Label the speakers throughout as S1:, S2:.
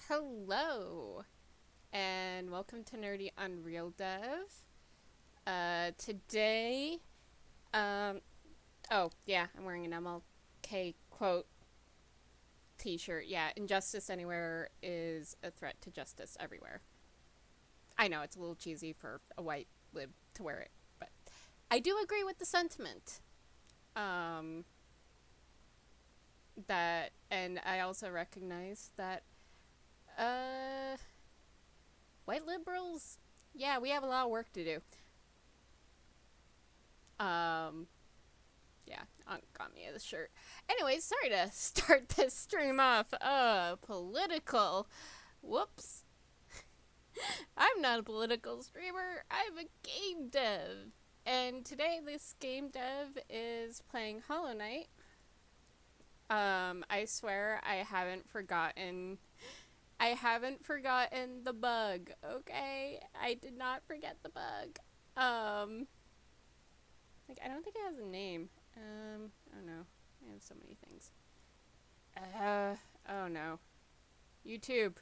S1: Hello, and welcome to Nerdy Unreal Dev. Today, um, oh yeah, I'm wearing an MLK quote t-shirt. Yeah, injustice anywhere is a threat to justice everywhere. I know it's a little cheesy for a white lib to wear it, but I do agree with the sentiment. Um, and I also recognize that, uh, white liberals, yeah, we have a lot of work to do. Um, yeah, got me the shirt. Anyways, sorry to start this stream off. Political. Whoops. I'm not a political streamer. I'm a game dev. And today, this game dev is playing Hollow Knight. I swear I haven't forgotten. I haven't forgotten the bug, okay? I did not forget the bug. Like, I don't think it has a name. I don't know. I have so many things. Uh, oh no. YouTube,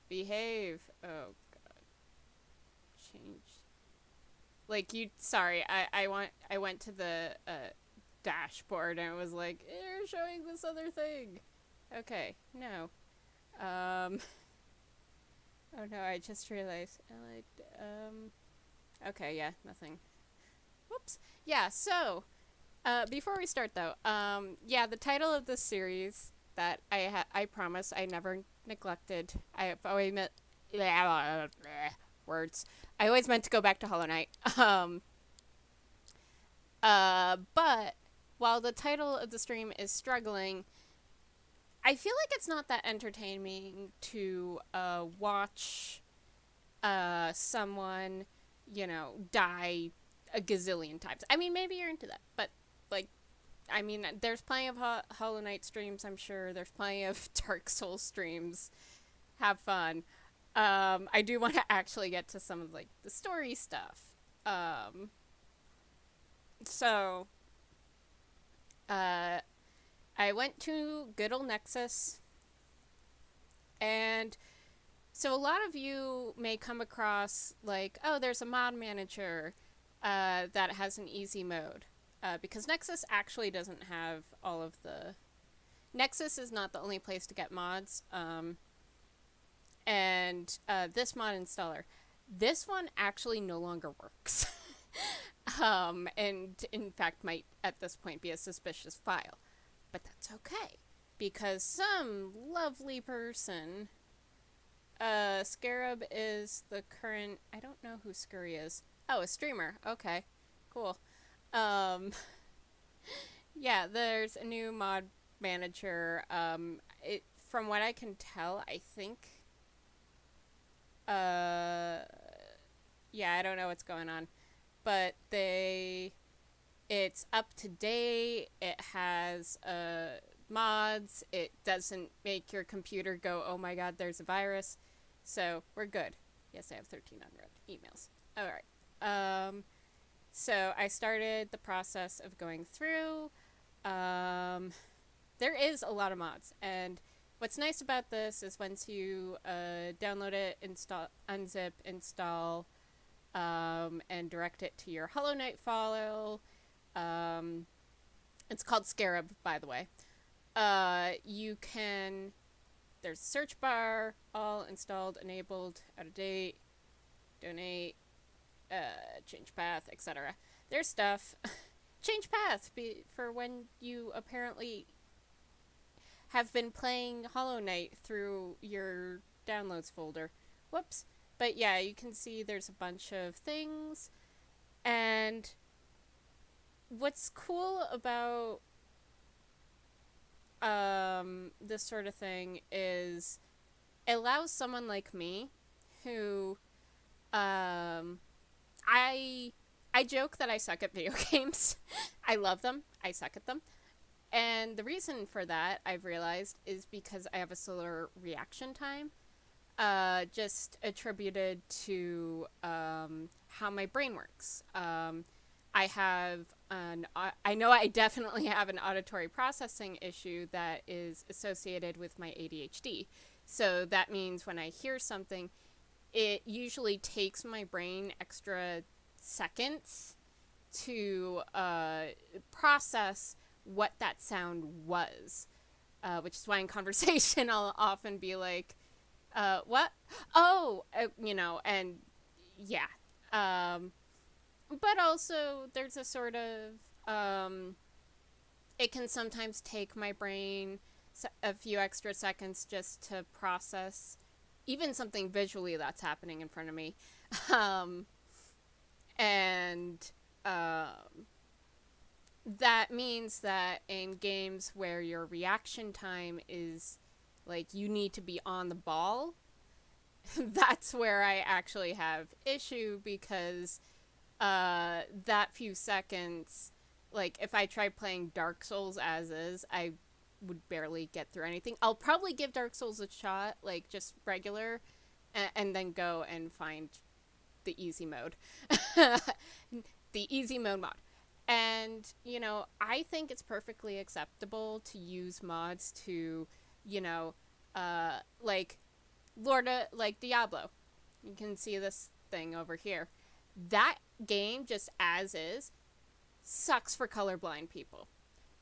S1: behave. Oh god. Change. Like, sorry, I went to the, dashboard and it was like, you're showing this other thing. Okay, no. Um, oh no, I just realized. Okay, yeah, nothing. Whoops. Yeah, so, before we start though, yeah, the title of this series that I promise I never neglected. I've always meant words. I always meant to go back to Hollow Knight. But while the title of the stream is struggling, I feel like it's not that entertaining to watch someone, die a gazillion times. I mean, maybe you're into that, but like, I mean, there's plenty of Hollow Knight streams, I'm sure. There's plenty of Dark Souls streams. Have fun. I do want to actually get to some of, like, the story stuff. Um, so, uh, I went to good old Nexus, and so a lot of you may come across, like, oh, there's a mod manager that has an easy mode. Because Nexus actually doesn't have all of the. Nexus is not the only place to get mods. And this mod installer, this one actually no longer works. And in fact might at this point be a suspicious file. But that's okay. Because some lovely person, Scarab is the current. I don't know who Scurry is. Oh, a streamer. Okay, cool. Um, yeah, there's a new mod manager. From what I can tell, I think. Uh, yeah, I don't know what's going on, but it's up to date. It has mods. It doesn't make your computer go, oh my god, there's a virus. So we're good. Yes, I have 13 unread emails. All right. So I started the process of going through. There is a lot of mods, and what's nice about this is once you download it, install, unzip, install, and direct it to your Hollow Knight file. It's called Scarab, by the way. You can. There's a search bar, all installed, enabled, out of date, donate, change path, etc. There's stuff. Change path for when you apparently have been playing Hollow Knight through your downloads folder. Whoops. But yeah, you can see there's a bunch of things. And what's cool about this sort of thing is it allows someone like me who I joke that I suck at video games. I love them. I suck at them. And the reason for that, I've realized, is because I have a slower reaction time, just attributed to how my brain works. I have I know I definitely have an auditory processing issue that is associated with my ADHD. So that means when I hear something, it usually takes my brain extra seconds to process what that sound was, which is why in conversation I'll often be like, what? Oh, and yeah. Um, but also, there's a sort of, it can sometimes take my brain a few extra seconds just to process even something visually that's happening in front of me. Um, and that means that in games where your reaction time is like you need to be on the ball, that's where I actually have issue because that few seconds, like if I try playing Dark Souls as is, I would barely get through anything. I'll probably give Dark Souls a shot, like just regular, and then go and find the easy mode. The easy mode mod. And, I think it's perfectly acceptable to use mods to, you know, like like Diablo. You can see this thing over here. That game, just as is, sucks for colorblind people.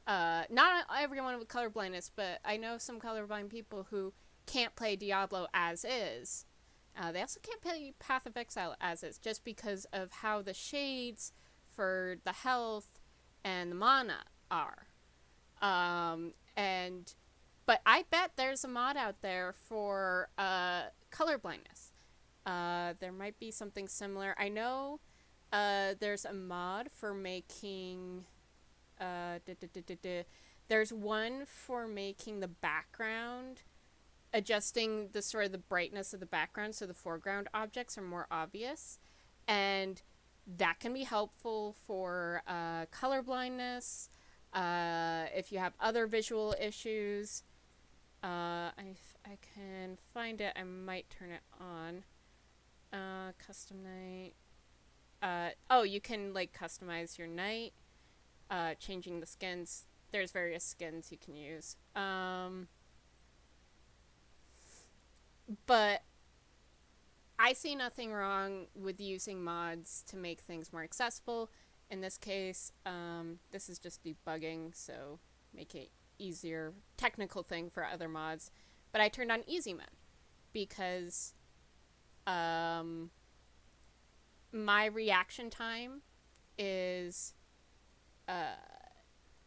S1: Not everyone with color blindness, but I know some colorblind people who can't play Diablo as is. They also can't play Path of Exile as is, just because of how the shades for the health and the mana are. And but I bet there's a mod out there for color blindness. There might be something similar. I know there's a mod for making there's one for making the background, adjusting the sort of the brightness of the background so the foreground objects are more obvious, and that can be helpful for color blindness. If you have other visual issues, if I can find it, I might turn it on. Custom night. Oh, you can like customize your night, changing the skins. There's various skins you can use. But I see nothing wrong with using mods to make things more accessible. In this case, this is just debugging, so make it easier. Technical thing for other mods. But I turned on easy mode because my reaction time is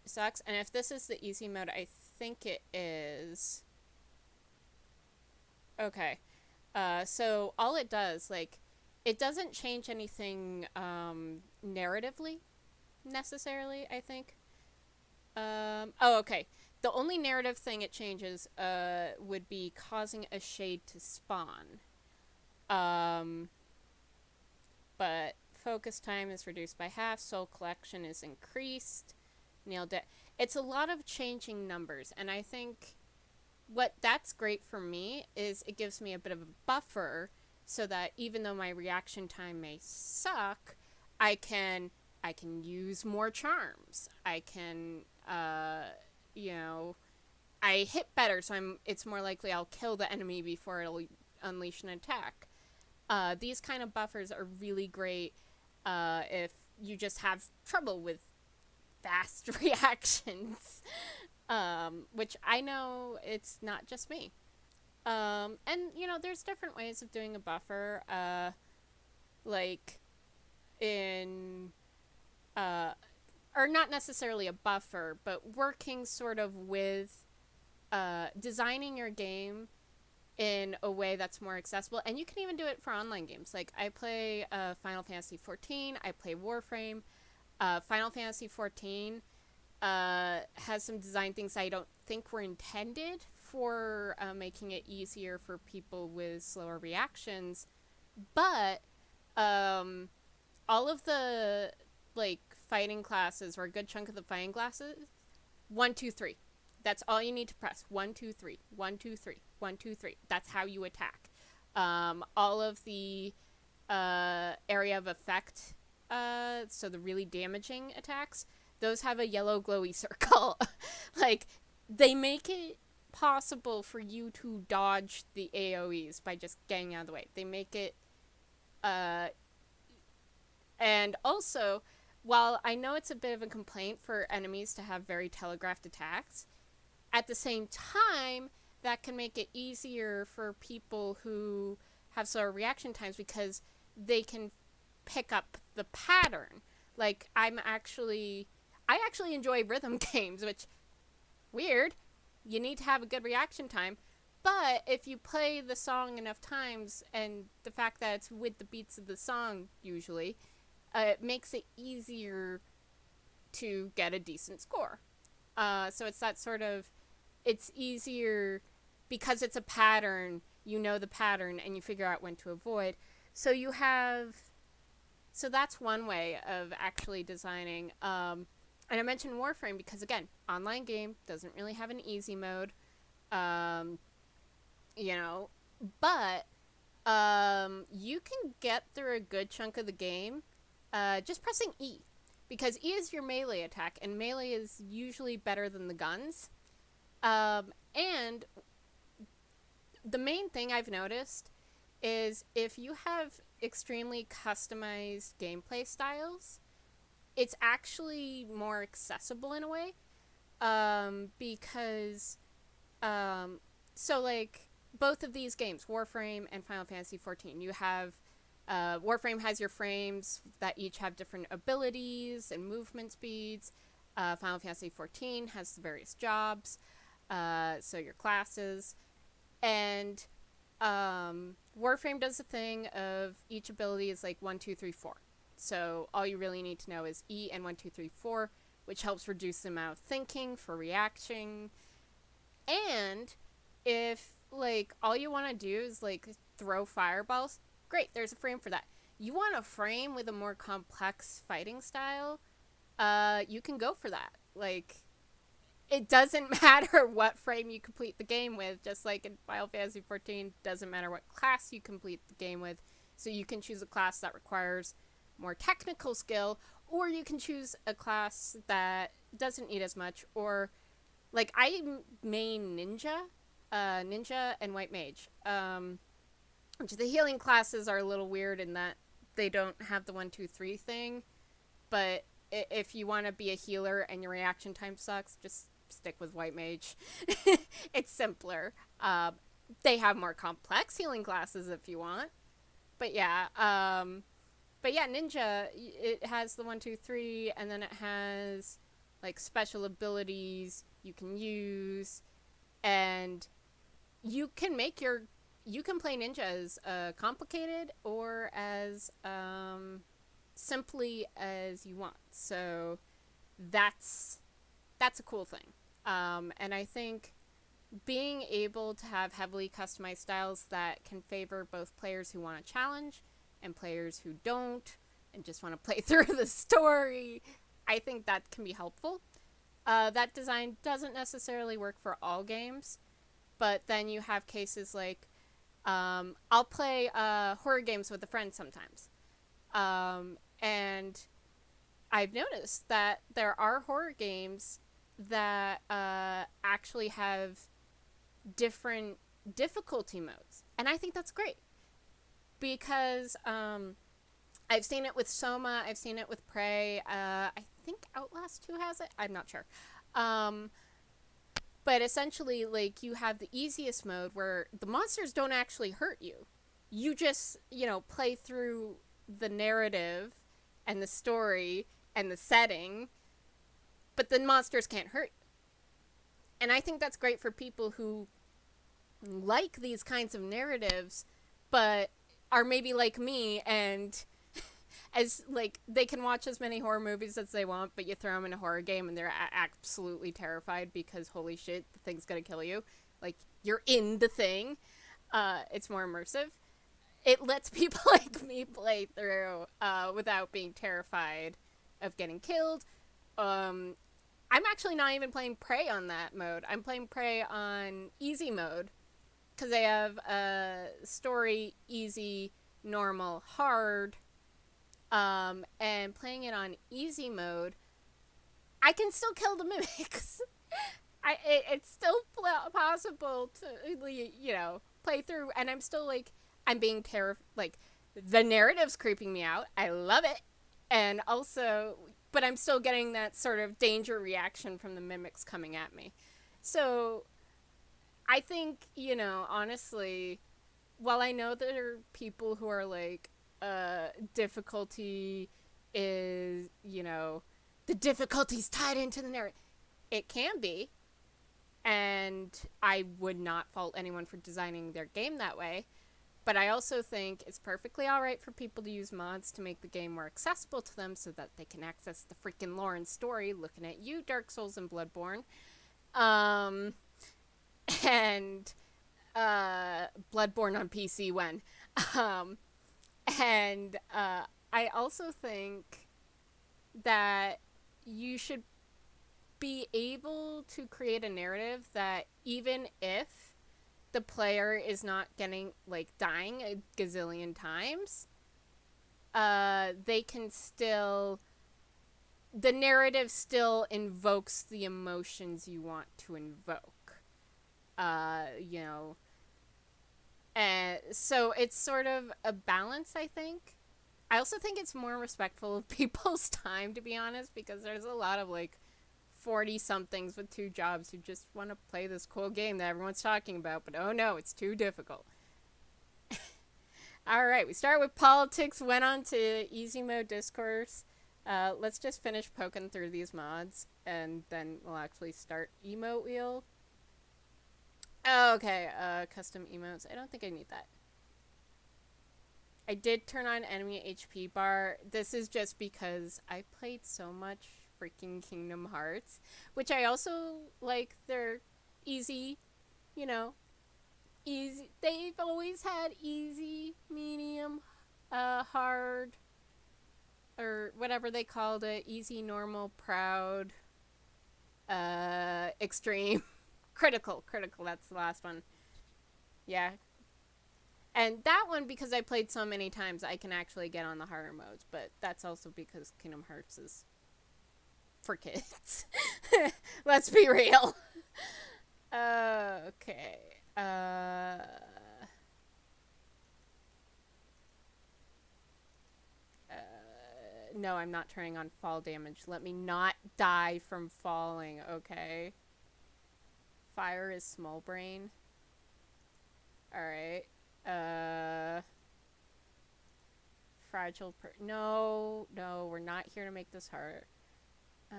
S1: sucks. And if this is the easy mode, I think it is. Okay. So all it does, like, it doesn't change anything narratively necessarily, I think. Oh, okay. The only narrative thing it changes would be causing a shade to spawn. Um, but focus time is reduced by half, soul collection is increased, nailed it. It's a lot of changing numbers, and I think what that's great for me is it gives me a bit of a buffer so that even though my reaction time may suck, I can use more charms. I can I hit better, so it's more likely I'll kill the enemy before it'll unleash an attack. These kind of buffers are really great if you just have trouble with fast reactions, which I know it's not just me. And, there's different ways of doing a buffer, like in, or not necessarily a buffer, but working sort of with designing your game in a way that's more accessible. And you can even do it for online games. Like, I play Final Fantasy XIV, I play Warframe. Final Fantasy XIV has some design things I don't think were intended for making it easier for people with slower reactions. But all of the, like, fighting classes, or a good chunk of the fighting classes, 1, 2, 3. That's all you need to press. 1, 2, 3. 1, 2, 3. 1, 2, 3. That's how you attack. All of the area of effect so the really damaging attacks, those have a yellow glowy circle. Like, they make it possible for you to dodge the AoEs by just getting out of the way. They make it, uh, and also, while I know it's a bit of a complaint for enemies to have very telegraphed attacks, at the same time, that can make it easier for people who have slower reaction times because they can pick up the pattern. Like, I actually enjoy rhythm games, which, weird, you need to have a good reaction time. But if you play the song enough times, and the fact that it's with the beats of the song usually, it makes it easier to get a decent score. So it's that sort of, it's easier because it's a pattern, you know the pattern, and you figure out when to avoid. So you have, so that's one way of actually designing. And I mentioned Warframe because, again, online game doesn't really have an easy mode, um, you know, but you can get through a good chunk of the game just pressing E. Because E is your melee attack, and melee is usually better than the guns. And the main thing I've noticed is if you have extremely customized gameplay styles, it's actually more accessible in a way. Because, so like, both of these games, Warframe and Final Fantasy XIV, you have, Warframe has your frames that each have different abilities and movement speeds. Final Fantasy XIV has the various jobs, so your classes. And Warframe does the thing of each ability is like 1, 2, 3, 4. So all you really need to know is E and 1, 2, 3, 4, which helps reduce the amount of thinking for reaction. And if, like, all you want to do is, like, throw fireballs, great, there's a frame for that. You want a frame with a more complex fighting style, you can go for that. Like, it doesn't matter what frame you complete the game with, just like in Final Fantasy XIV, doesn't matter what class you complete the game with. So you can choose a class that requires more technical skill, or you can choose a class that doesn't need as much, or, like, I main Ninja and White Mage. Which the healing classes are a little weird in that they don't have the 1, 2, 3 thing, but if you want to be a healer and your reaction time sucks, just stick with White Mage. It's simpler. They have more complex healing classes if you want, but yeah, Ninja, it has the 1, 2, 3, and then it has like special abilities you can use, and you can make your, you can play Ninja as complicated or as simply as you want. So that's a cool thing. And I think being able to have heavily customized styles that can favor both players who want a challenge and players who don't and just want to play through the story, I think that can be helpful. That design doesn't necessarily work for all games, but then you have cases like, I'll play horror games with a friend sometimes. And I've noticed that there are horror games that actually have different difficulty modes. And I think that's great. Because I've seen it with Soma, I've seen it with Prey, I think Outlast 2 has it? I'm not sure. But essentially, like, you have the easiest mode where the monsters don't actually hurt you. You just, play through the narrative and the story and the setting, but the monsters can't hurt you. And I think that's great for people who like these kinds of narratives, but are maybe like me and as like they can watch as many horror movies as they want, but you throw them in a horror game and they're absolutely terrified because holy shit, the thing's gonna kill you. Like, you're in the thing. It's more immersive. It lets people like me play through without being terrified of getting killed. I'm actually not even playing Prey on that mode. I'm playing Prey on easy mode because they have story, easy, normal, hard, And playing it on easy mode, I can still kill the mimics. It's still possible to, play through, and I'm still like, I'm being terrified. Like, the narrative's creeping me out. I love it. And also, but I'm still getting that sort of danger reaction from the mimics coming at me. So I think, honestly, while I know there are people who are like, difficulty is, the difficulty's tied into the narrative. It can be, and I would not fault anyone for designing their game that way. But I also think it's perfectly alright for people to use mods to make the game more accessible to them so that they can access the freaking lore and story. Looking at you, Dark Souls and Bloodborne. Um, and Bloodborne on PC when. Um, and I also think that you should be able to create a narrative that even if the player is not getting like dying a gazillion times, they can still, the narrative still invokes the emotions you want to invoke. You know, and so it's sort of a balance, I think. I also think it's more respectful of people's time, to be honest, because there's a lot of like 40 somethings with two jobs who just want to play this cool game that everyone's talking about, but oh no, it's too difficult. All right, we start with politics, went on to easy mode discourse. Let's just finish poking through these mods, and then we'll actually start emote wheel. Oh, okay, custom emotes. I don't think I need that. I did turn on enemy HP bar. This is just because I played so much freaking Kingdom Hearts, which I also like. They're easy, you know, easy. They've always had easy, medium, hard, or whatever they called it. Easy, normal, proud, extreme, critical. Critical, that's the last one. Yeah. And that one, because I played so many times, I can actually get on the harder modes. But that's also because Kingdom Hearts is for kids. Let's be real. Okay. No, I'm not turning on fall damage. Let me not die from falling, okay? Fire is small brain. Alright. Fragile no, no, we're not here to make this hard. I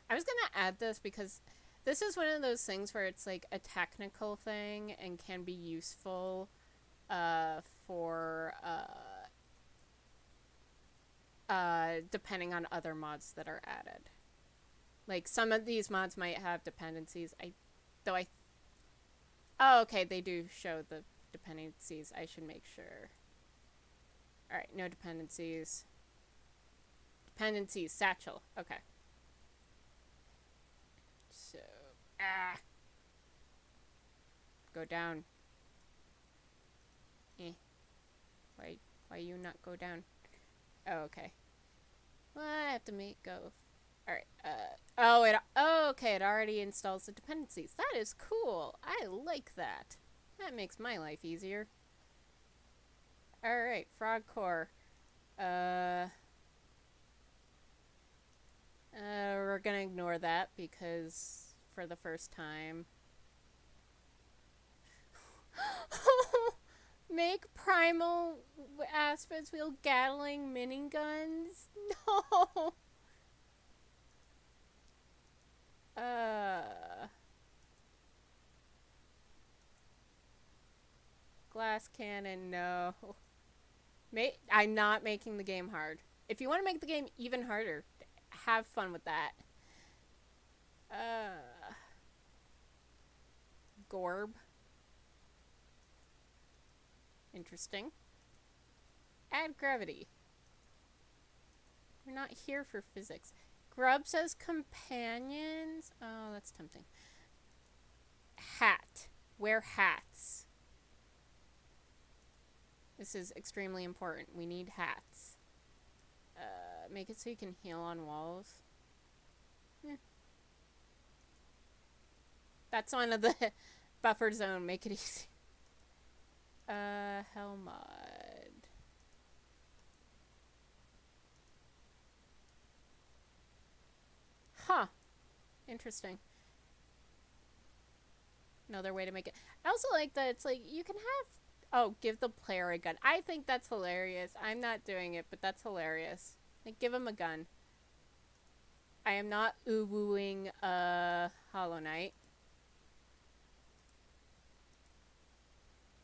S1: was gonna add this because this is one of those things where it's like a technical thing and can be useful for depending on other mods that are added. Like some of these mods might have dependencies. Oh, okay, they do show the dependencies. I should make sure. Alright, no dependencies. Dependencies, satchel. Okay. So, go down. Why you not go down? Oh, okay. Well, I have to make go. Alright, okay, it already installs the dependencies. That is cool. I like that. That makes my life easier. Alright, Frog Core. We're gonna ignore that because for the first time. Make primal aspects wheel Gatling miniguns? No! Glass cannon, no. I'm not making the game hard. If you want to make the game even harder, have fun with that. Gorb. Interesting. Add gravity. We're not here for physics. Grub says companions. Oh, that's tempting. Hat. Wear hats. This is extremely important. We need hats. Make it so you can heal on walls. Eh. That's one of the buffer zone. Make it easy. Hell mod. Huh. Interesting. Another way to make it. I also like that it's like you can have. Oh, give the player a gun. I think that's hilarious. I'm not doing it, but that's hilarious. Like, give him a gun. I am not ooh-wooing Hollow Knight.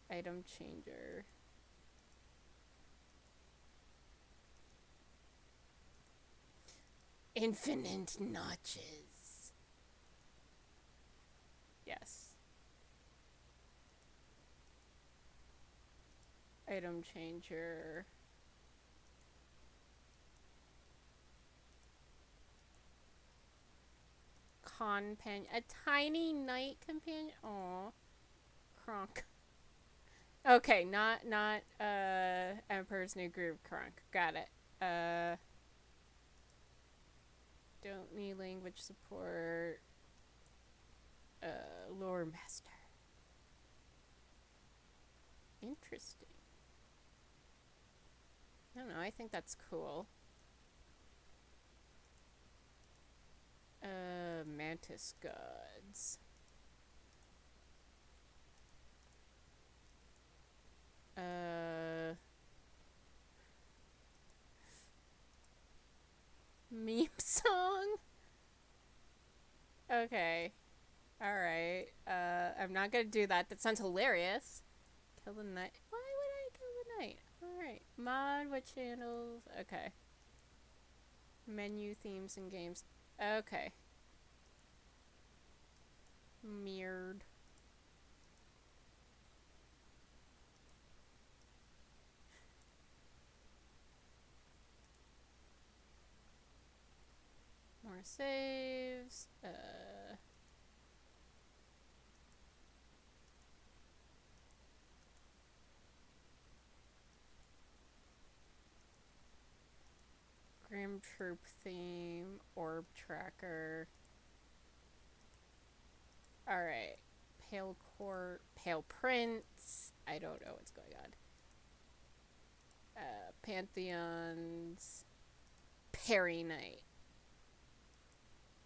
S1: Item changer. Infinite notches. Yes. Item changer. Companion. A tiny knight companion. Aw. Kronk. Okay, not Emperor's New Groove Kronk. Got it. Don't need language support. Lore master. Interesting. I don't know, I think that's cool. Mantis gods. Meme song? Okay. Alright. I'm not gonna do that. That sounds hilarious. Kill the knight. Why would I kill the knight? Alright. Mod, what channels? Okay. Menu, themes, and games. Okay. Mirrored. More saves. Grim Troop theme. Orb tracker. Alright. Pale Court. Pale Prince. I don't know what's going on. Pantheons. Perry Knight.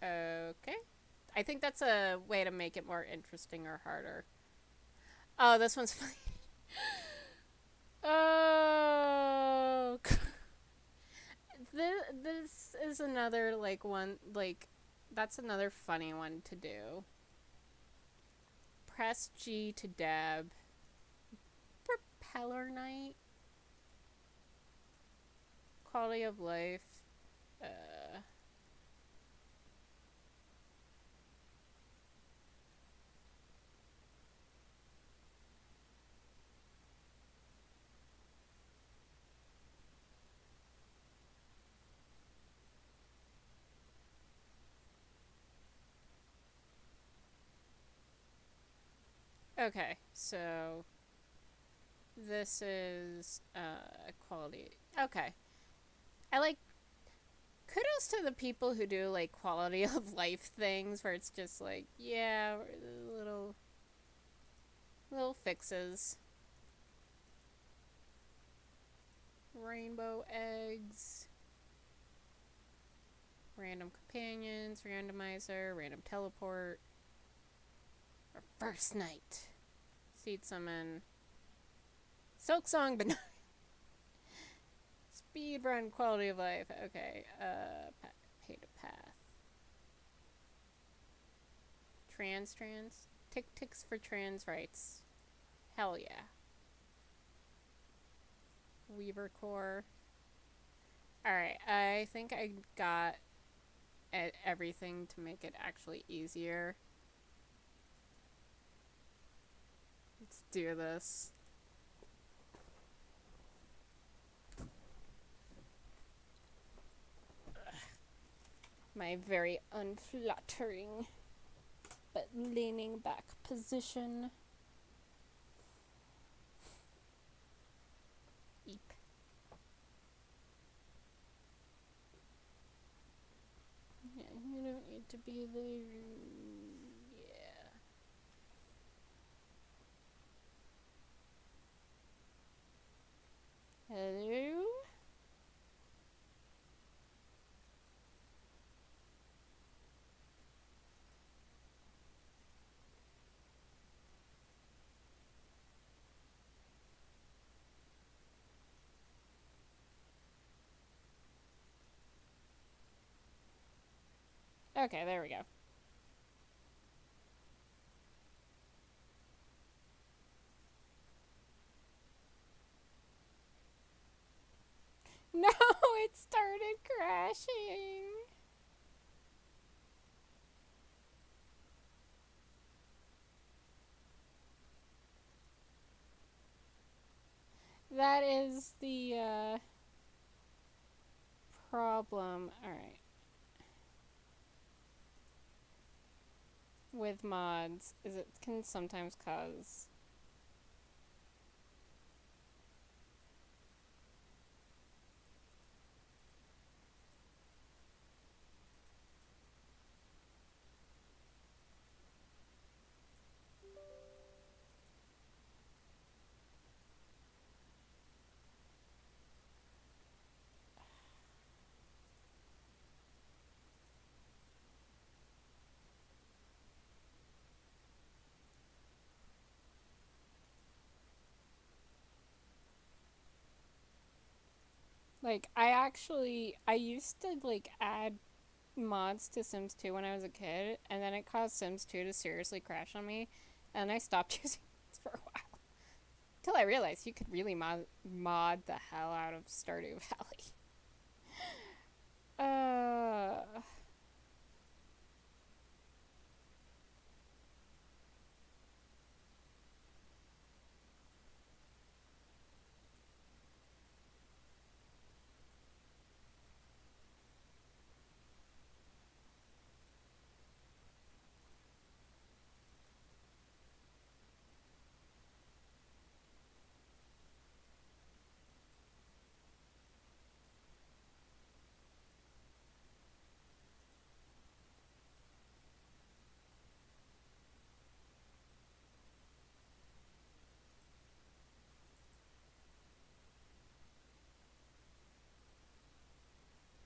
S1: Okay. I think that's a way to make it more interesting or harder. Oh, this one's funny. Oh. This is another, like, one, like, that's another funny one to do. Press G to dab. Propeller Knight. Quality of life. Okay, so this is quality. Okay. I like kudos to the people who do like quality of life things where it's just like, yeah, little fixes. Rainbow eggs. Random companions, randomizer, random teleport. Our first night. Seed summon. Silk song, but no. Speed run, quality of life. Okay. Pay to path. Trans. Ticks for trans rights. Hell yeah. Weaver core. Alright, I think I got everything to make it actually easier. Let's do this. My very unflattering but leaning back position. be the... yeah. Hello? Okay, there we go. No, it started crashing. That is the problem. Alright. With mods, is it can sometimes cause... Like, I used to, like, add mods to Sims 2 when I was a kid, and then it caused Sims 2 to seriously crash on me, and I stopped using it for a while. Until I realized you could really mod the hell out of Stardew Valley. Uh...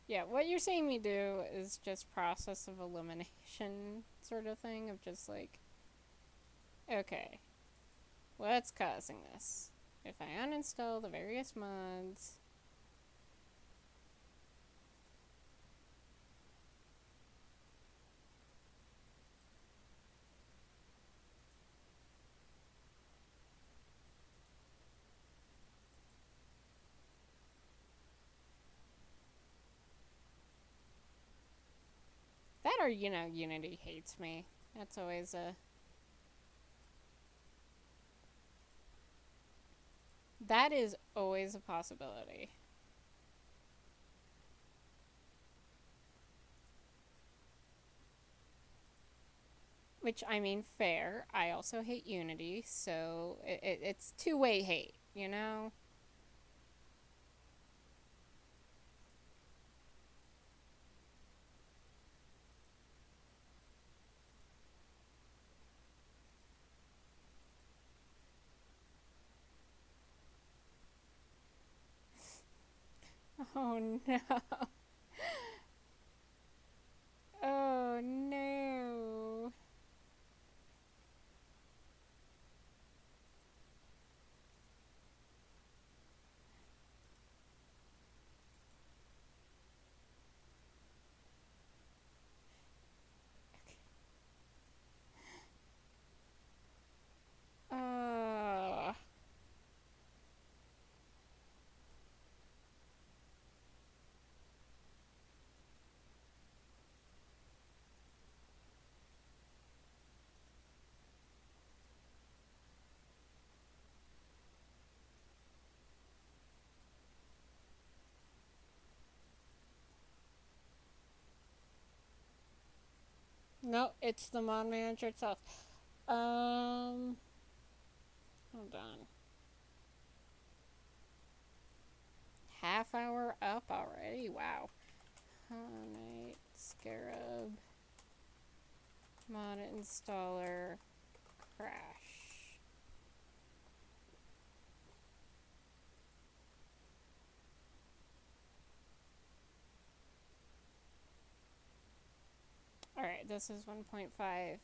S1: Yeah, what you're seeing me do is just process of elimination sort of thing, of just like, okay, what's causing this? If I uninstall the various mods... That or, Unity hates me. That's always a... That is always a possibility. Which, I mean, fair. I also hate Unity, so it's two-way hate, you know? Oh no. Oh no. Uh, no, it's the mod manager itself. Hold on. Half hour up already? Wow. Night Scarab. mod installer crash. Alright, this is 1.5x.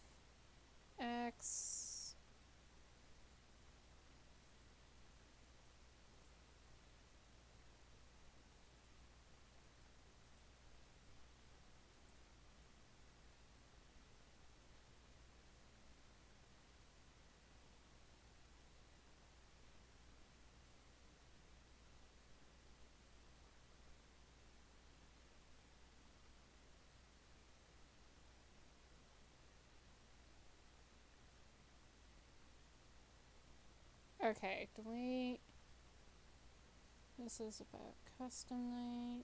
S1: Okay, delete. This is about custom night.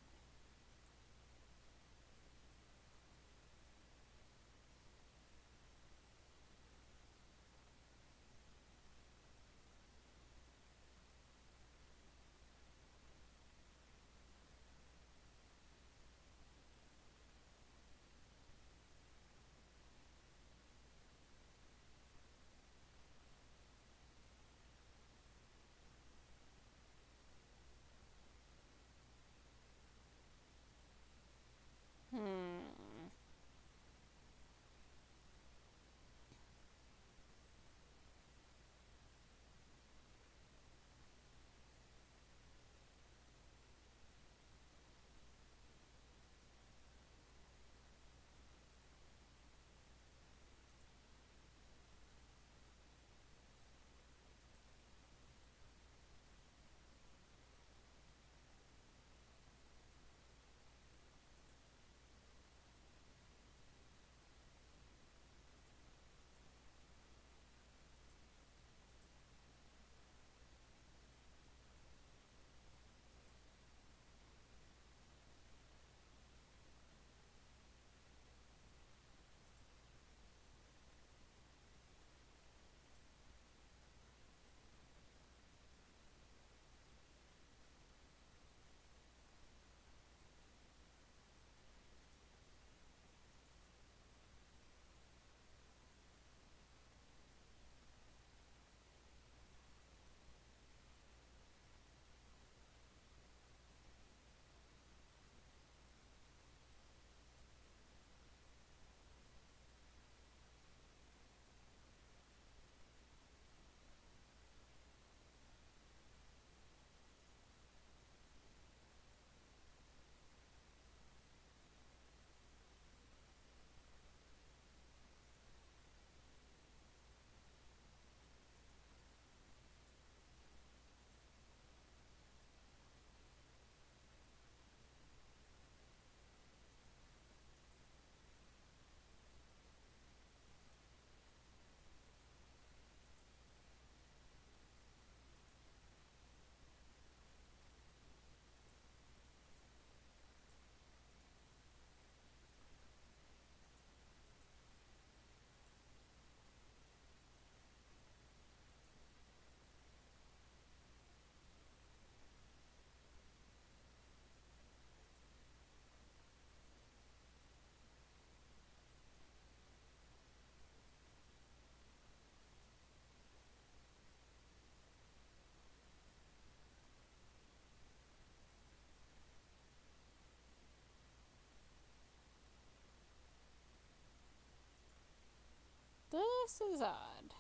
S1: This is odd.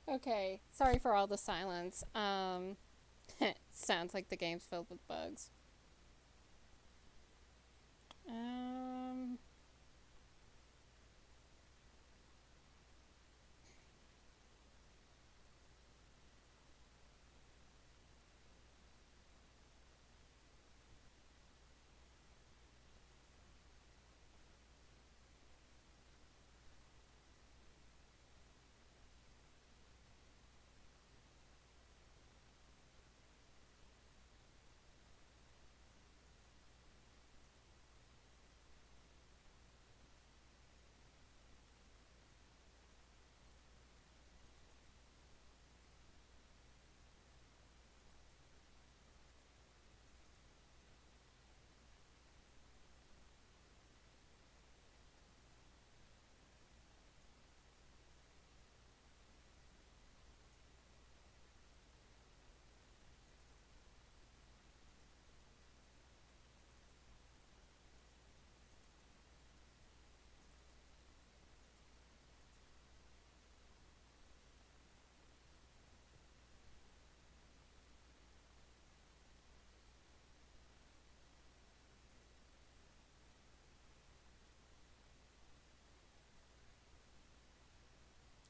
S1: Okay, sorry for all the silence. Sounds like the game's filled with bugs. Um,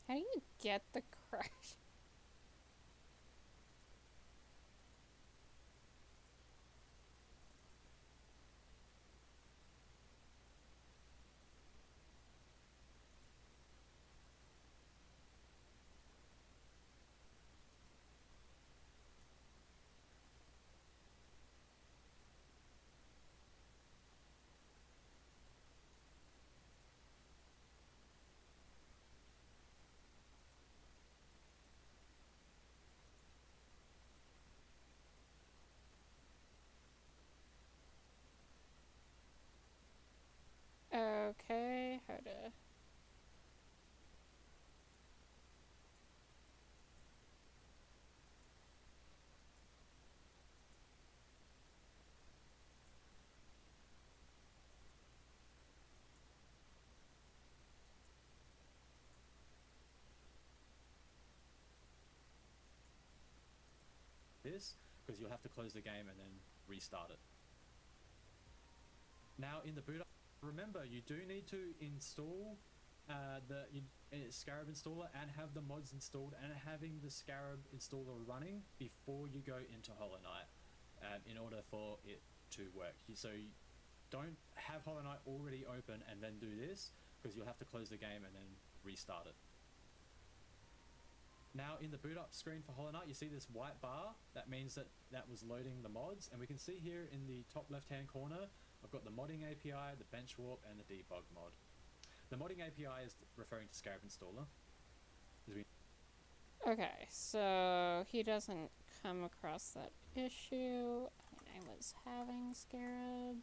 S1: how do you get the crush? Okay, how to.
S2: this because you'll have to close the game and then restart it. Now in the boot up, remember you do need to install the Scarab installer and have the mods installed and having the Scarab installer running before you go into Hollow Knight in order for it to work. So you don't have Hollow Knight already open and then do this because you'll have to close the game and then restart it. Now in the boot up screen for Hollow Knight, you see this white bar. That means that was loading the mods, and we can see here in the top left hand corner I've got the modding API, the bench warp, and the debug mod. The modding API is referring to Scarab installer.
S1: Okay, so he doesn't come across that issue. I was having Scarab.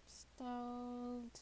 S1: Installed.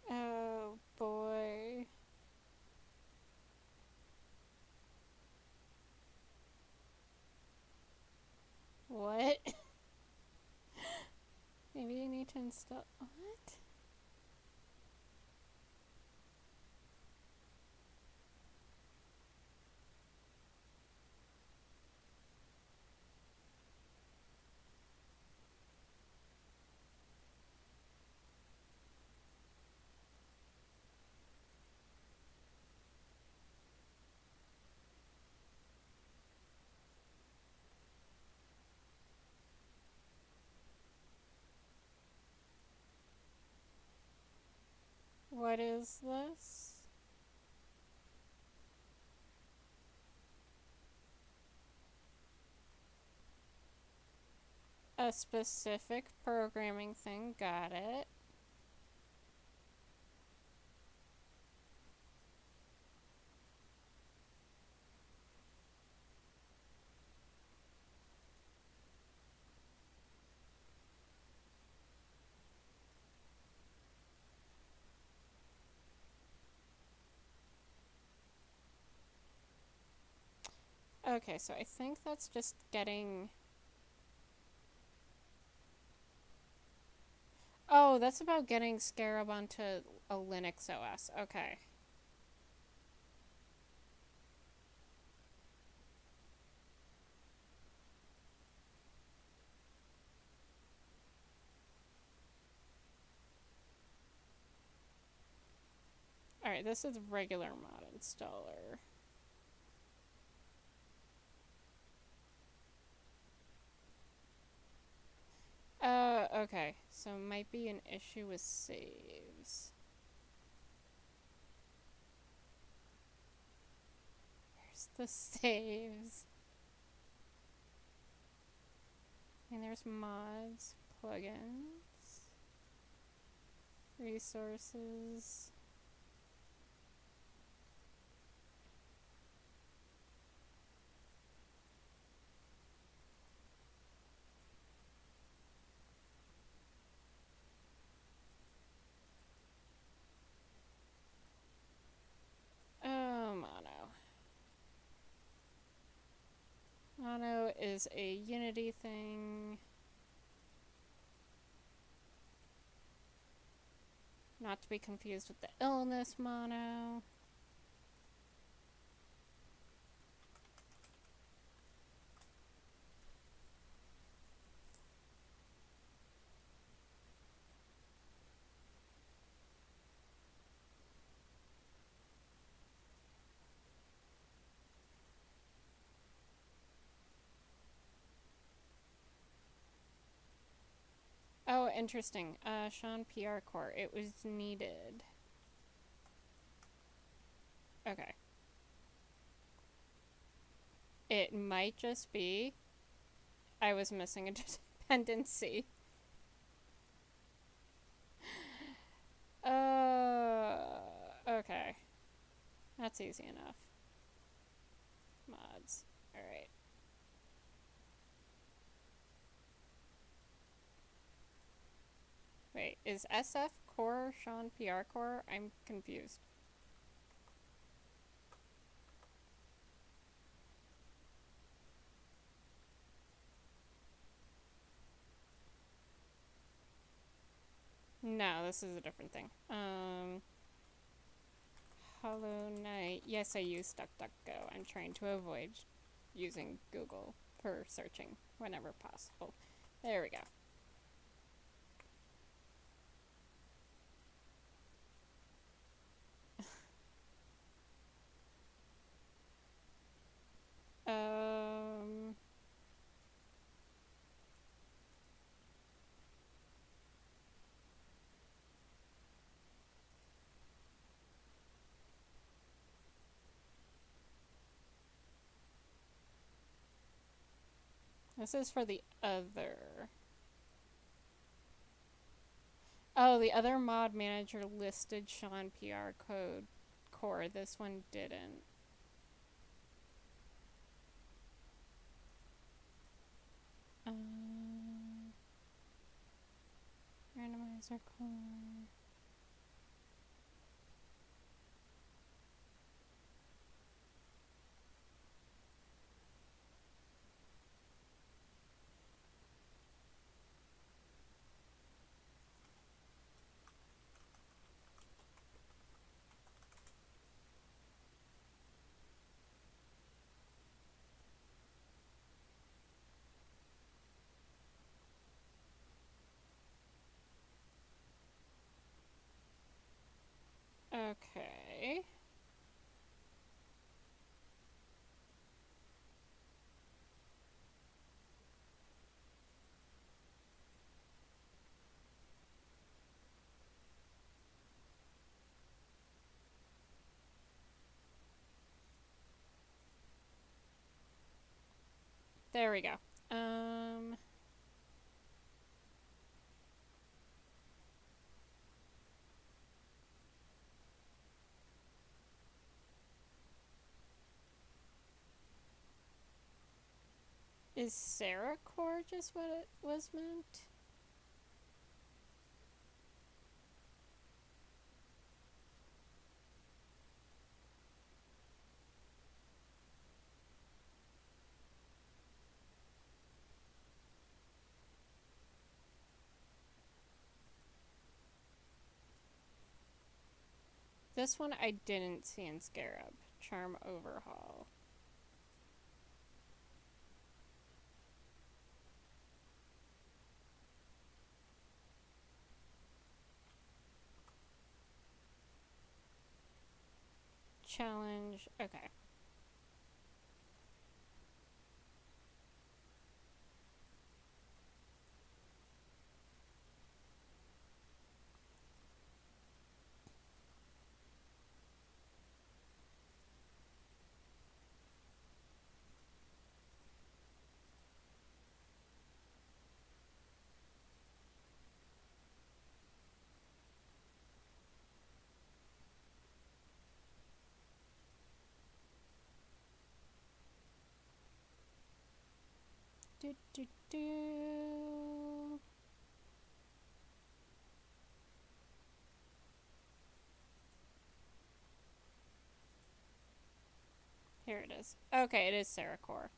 S1: Oh boy. What? Maybe you need to install. What? What is this? A specific programming thing, got it. Okay, so I think that's just getting... Oh, that's about getting Scarab onto a Linux OS. Okay. Alright, this is regular mod installer. Okay. So might be an issue with saves. Where's the saves? And there's mods, plugins, resources. Oh, Mono. Mono is a Unity thing. Not to be confused with the illness Mono. Oh, interesting. Sean PR Core. It was needed. Okay. It might just be I was missing a dependency. Okay. That's easy enough. Mods. Alright. Wait, is SF Core Sean PR Core? I'm confused. No, this is a different thing. Hollow Knight. Yes, I use DuckDuckGo. I'm trying to avoid using Google for searching whenever possible. There we go. This is for the other. Oh, the other mod manager listed Sean PR code core. This one didn't. Randomizer core. Okay. There we go. Is Sarah-core just what it was meant? This one I didn't see in Scarab. Charm Overhaul. Challenge. Okay. Do do do. Here it is. Okay, it is Sarah-core.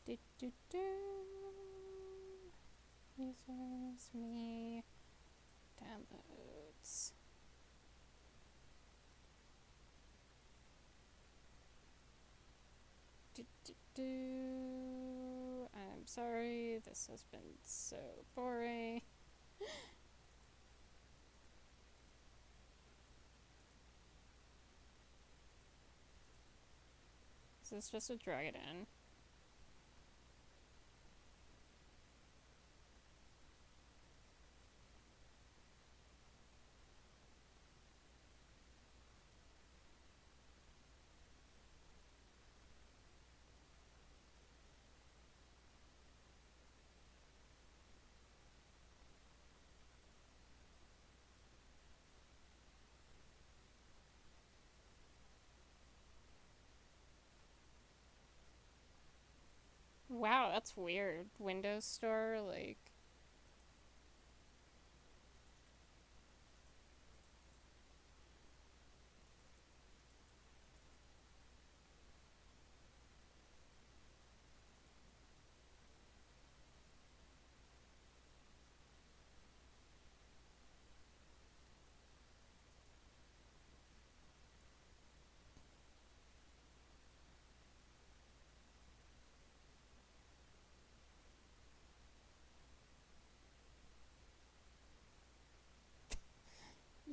S1: Do do do. Users, me, downloads. Do do do. I'm sorry, this has been so boring. Is this just to drag it in? Wow, that's weird. Windows Store, like.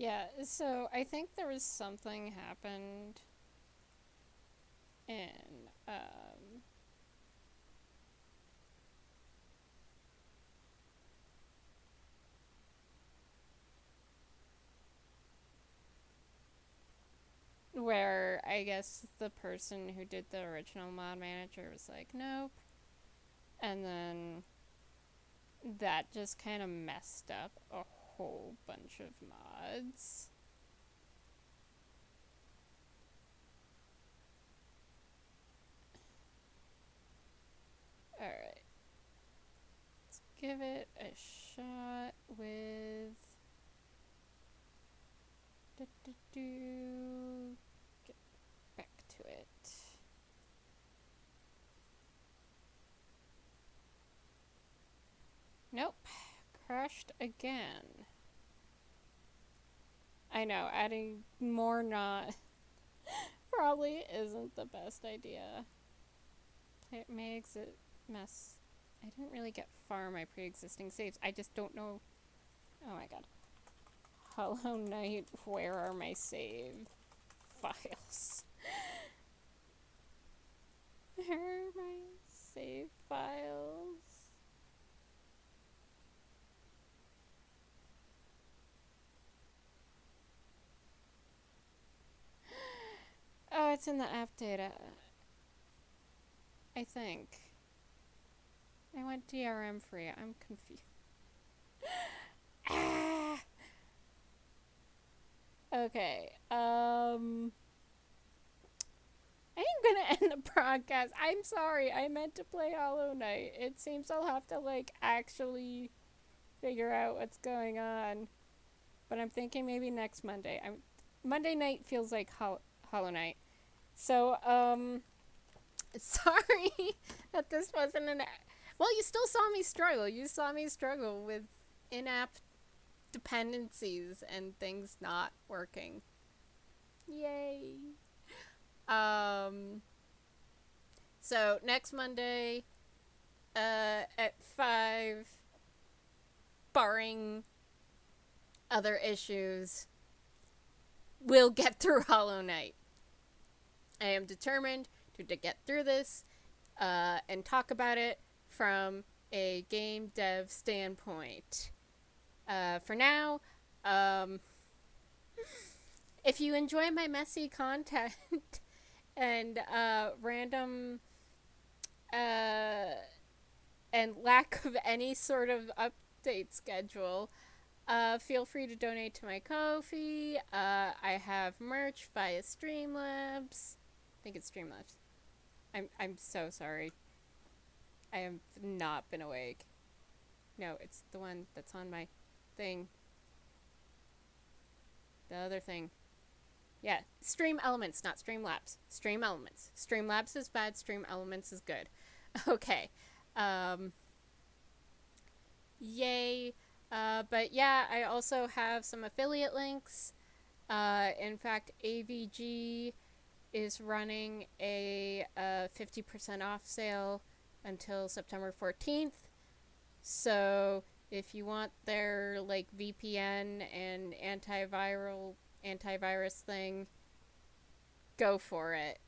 S1: Yeah, so I think there was something happened in, where I guess the person who did the original mod manager was like, nope. And then that just kind of messed up a whole bunch of mods. Alright. Let's give it a shot with. Get back to it. Nope. Crashed again. I know, adding more not probably isn't the best idea. It may exit mess. I didn't really get far in my pre-existing saves. I just don't know. Oh my god. Hollow Knight, where are my save files? Where are my save files? Oh, it's in the app data. I think. I went DRM free. I'm confused. Ah! Okay. I am gonna end the broadcast. I'm sorry. I meant to play Hollow Knight. It seems I'll have to, like, actually figure out what's going on. But I'm thinking maybe next Monday. Monday night feels like Hollow Knight. So, sorry that this wasn't an... Well, you still saw me struggle. You saw me struggle with in-app dependencies and things not working. Yay. So next Monday, at 5, barring other issues, we'll get through Hollow Knight. I am determined to get through this, and talk about it from a game dev standpoint. For now, if you enjoy my messy content and random and lack of any sort of update schedule, feel free to donate to my Ko-fi. I have merch via Streamlabs. I think it's Streamlabs. I'm so sorry. I have not been awake. No, it's the one that's on my thing. The other thing. Yeah, Stream Elements, not Streamlabs. Stream Elements. Streamlabs is bad, Stream Elements is good. Okay. Yay. But yeah, I also have some affiliate links. In fact, AVG is running a 50% off sale until September 14th. So if you want their like VPN and antivirus thing, go for it.